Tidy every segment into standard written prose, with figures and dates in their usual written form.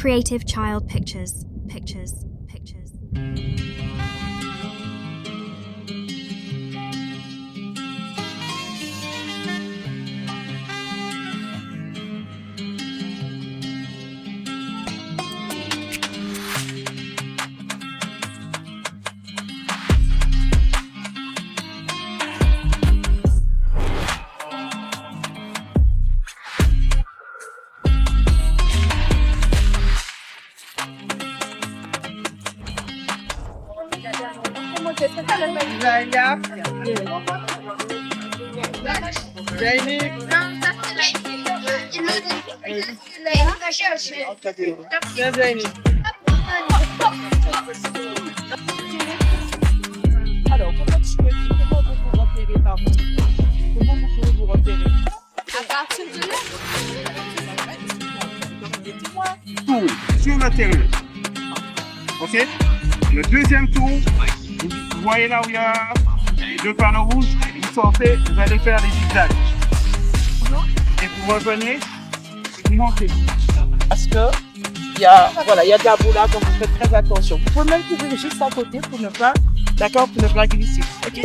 Creative Child Pictures. Alors, comment vous repérez par vous? Comment vous pouvez vous repérer? À partir de là, Tour sur l'intérieur. Ok? Le deuxième tour, vous voyez là où il y a les deux panneaux rouges, vous sortez, vous allez faire les zigzags. Et vous revenez, vous montez. Parce que il y a de la boue là, donc vous faites très attention. Vous pouvez même couvrir juste à côté pour ne pas, d'accord, pour ne pas glisser. Ok.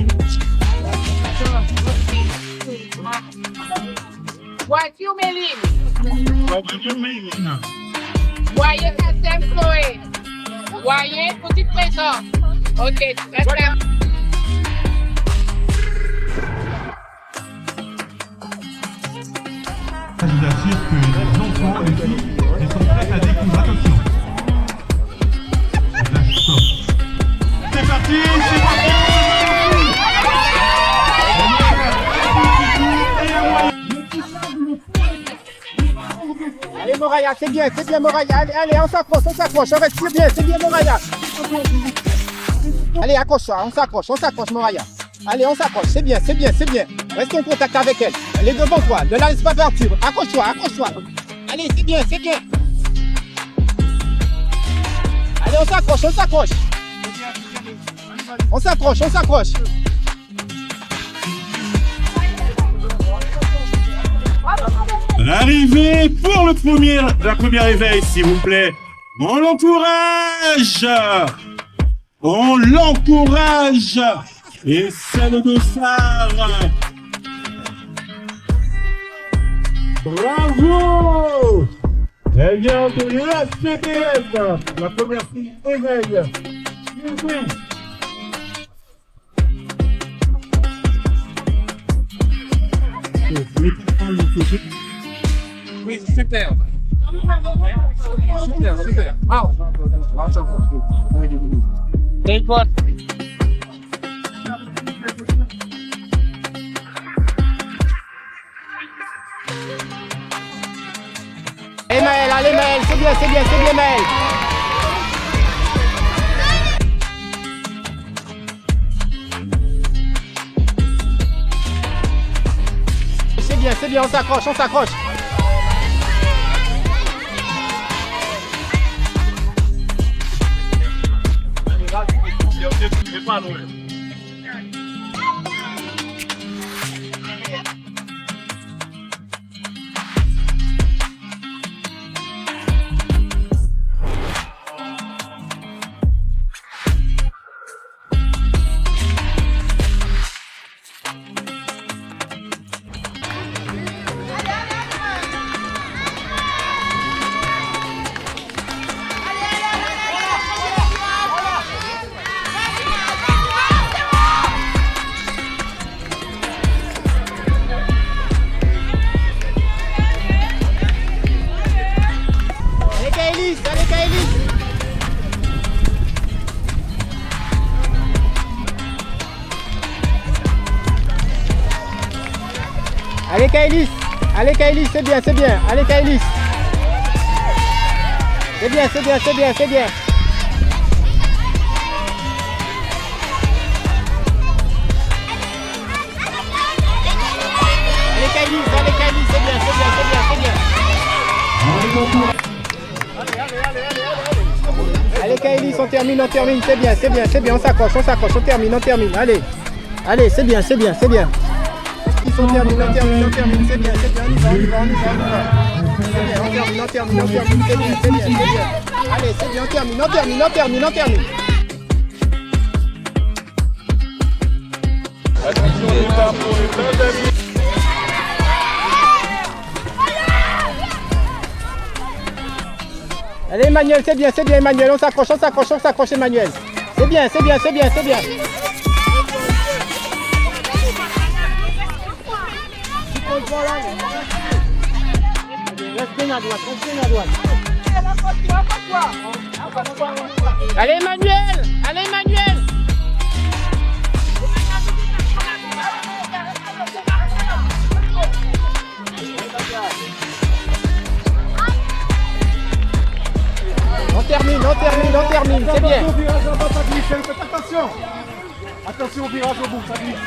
voiture Méline. Voyez Castem Chloé. Voyez Petite Maison. Ok, reste là. Je vous assure que les enfants, les filles, ils sont prêts à découvrir. Attention. C'est parti, c'est parti. Allez Moraya, c'est bien Moraya. Allez, on s'accroche, on respire bien, c'est bien Moraya. Allez, accroche-toi, on s'accroche Moraya. Allez, on s'accroche, c'est bien. Reste en contact avec elle. Elle est devant toi, ne la laisse pas partir. Accroche-toi. Allez, c'est bien. Allez, on s'accroche. On s'accroche. Arrivée pour la première éveil, s'il vous plaît. On l'encourage. Et c'est le dossard. Bravo. Elle vient de la CPF. La première fille éveil. Oui, super. Wow. Take one. Allez Maël, c'est bien Maël. C'est bien, on s'accroche. Allez Kaïlis, c'est bien. Allez Kaïlis. C'est bien. Allez Kaïlis, c'est bien. Allez Kaïlis, on termine, c'est bien, on s'accroche, on termine, allez, c'est bien. On termine, c'est bien, on y va. On termine, c'est bien. Allez, c'est bien, on termine. Allez Emmanuel, c'est bien Emmanuel, on s'accroche Emmanuel. C'est bien. Reste bien à droite. Allez Emmanuel. On termine, c'est bien. Attention au virage en bas, ça glisse, faites attention. Attention au virage au bout, ça glisse.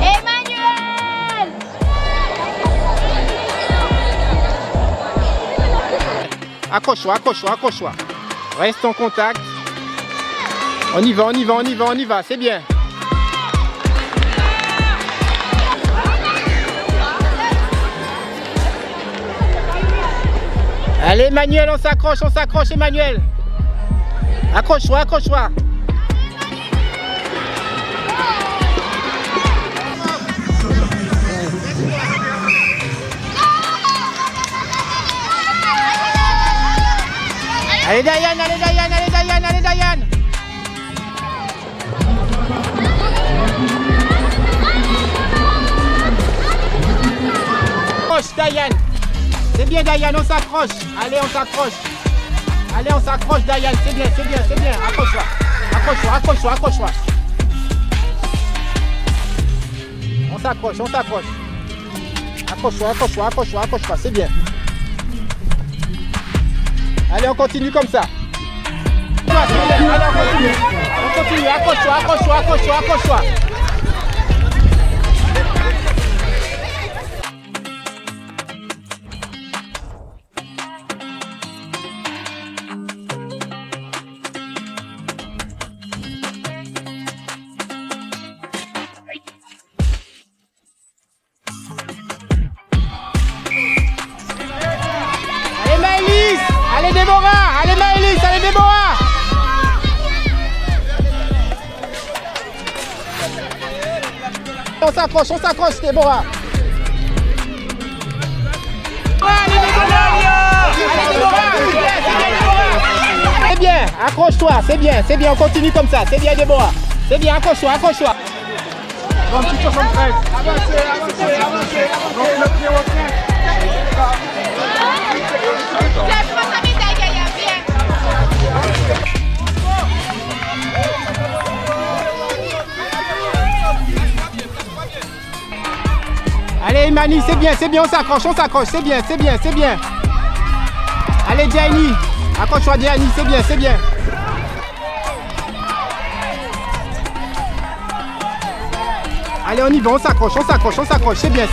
Emmanuel. Accroche-toi. Reste en contact. On y va, c'est bien. Allez Emmanuel, on s'accroche Emmanuel. Accroche-toi. Allez Dayan. Accroche Dayan. C'est bien Dayan, on s'accroche. Allez, on s'accroche Dayan, c'est bien. Accroche-toi. On s'accroche. Accroche-toi, c'est bien. Allez, on continue comme ça. Allez, on continue. Accroche-toi. Allez Déborah. On s'accroche Déborah. Allez Déborah. C'est bien, accroche-toi, c'est bien, on continue comme ça, c'est bien Déborah. C'est bien, accroche-toi. 73. Avancez. Le pied au pied. Allez Imani, c'est bien, on s'accroche, c'est bien. Allez Diani, accroche-toi Diani, c'est bien. Allez, on y va, on s'accroche, c'est bien.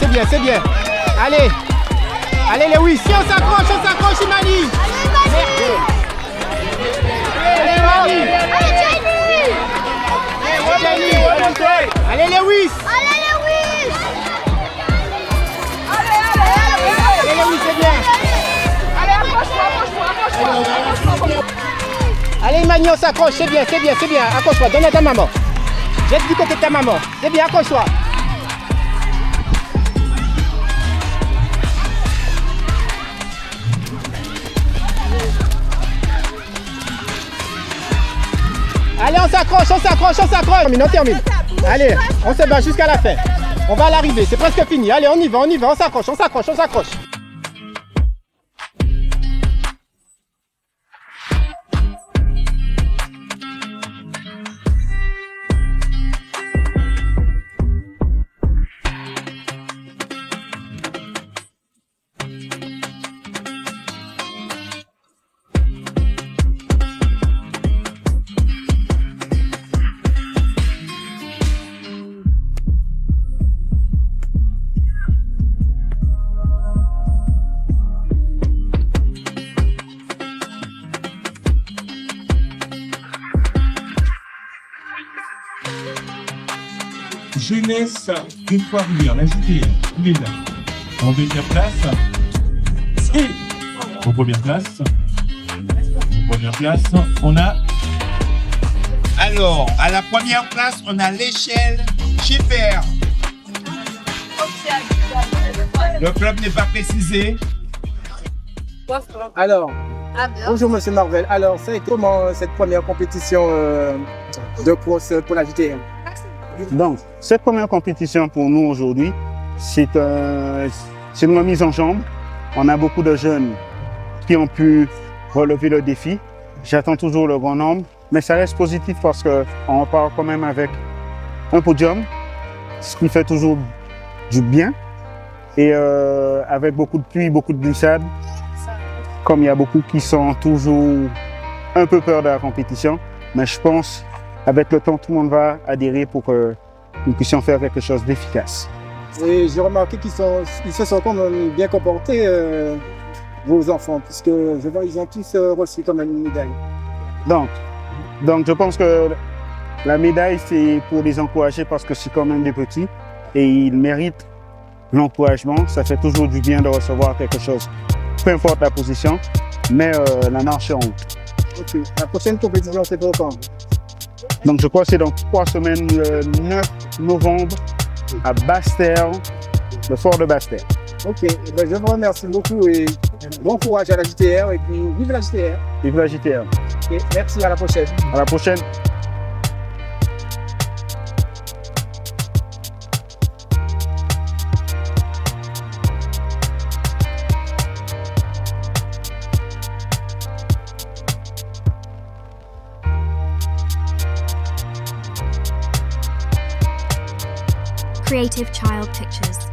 Allez Lewis, si on s'accroche Imani. Allez Imani. Allez Lewis. C'est bien. Allez Imani, on s'accroche, c'est bien. Accroche-toi, donne à ta maman. Jette du côté de ta maman. C'est bien, accroche-toi. Allez, on s'accroche. On termine. Allez, on se bat jusqu'à la fin. On va à l'arrivée, c'est presque fini. Allez, on y va, on s'accroche. jeunesse de Trois-Rivières, la JTR, il est là. En deuxième place, et en première place, on a... Alors, à la première place, on a l'échelle Schiffer. Le club n'est pas précisé. Alors, bonjour Monsieur Marvel. Alors, c'est comment cette première compétition de course pour la JTR? Donc, cette première compétition pour nous aujourd'hui, c'est une remise en jambe. On a beaucoup de jeunes qui ont pu relever le défi. J'attends toujours le grand nombre, mais ça reste positif parce qu'on repart quand même avec un podium, ce qui fait toujours du bien. Et avec beaucoup de pluie, beaucoup de glissades, comme il y a beaucoup qui sont toujours un peu peur de la compétition, mais je pense avec le temps, tout le monde va adhérer pour que nous puissions faire quelque chose d'efficace. Et j'ai remarqué qu'ils se sont quand même bien comportés, vos enfants, puisque je vois qu'ils ont tous reçu quand même une médaille. Donc je pense que la médaille, c'est pour les encourager parce que c'est quand même des petits et ils méritent l'encouragement. Ça fait toujours du bien de recevoir quelque chose, peu importe la position, mais la marche est en route. Ok. La prochaine compétition, c'est pour quand? Donc je crois que c'est dans 3 semaines, le 9 novembre, à Basse-Terre, le fort de Basse-Terre. Ok, ben, je vous remercie beaucoup et bon courage à la JTR et puis vive la JTR. Vive la JTR. Ok, merci, à la prochaine. À la prochaine. Creative Child Pictures.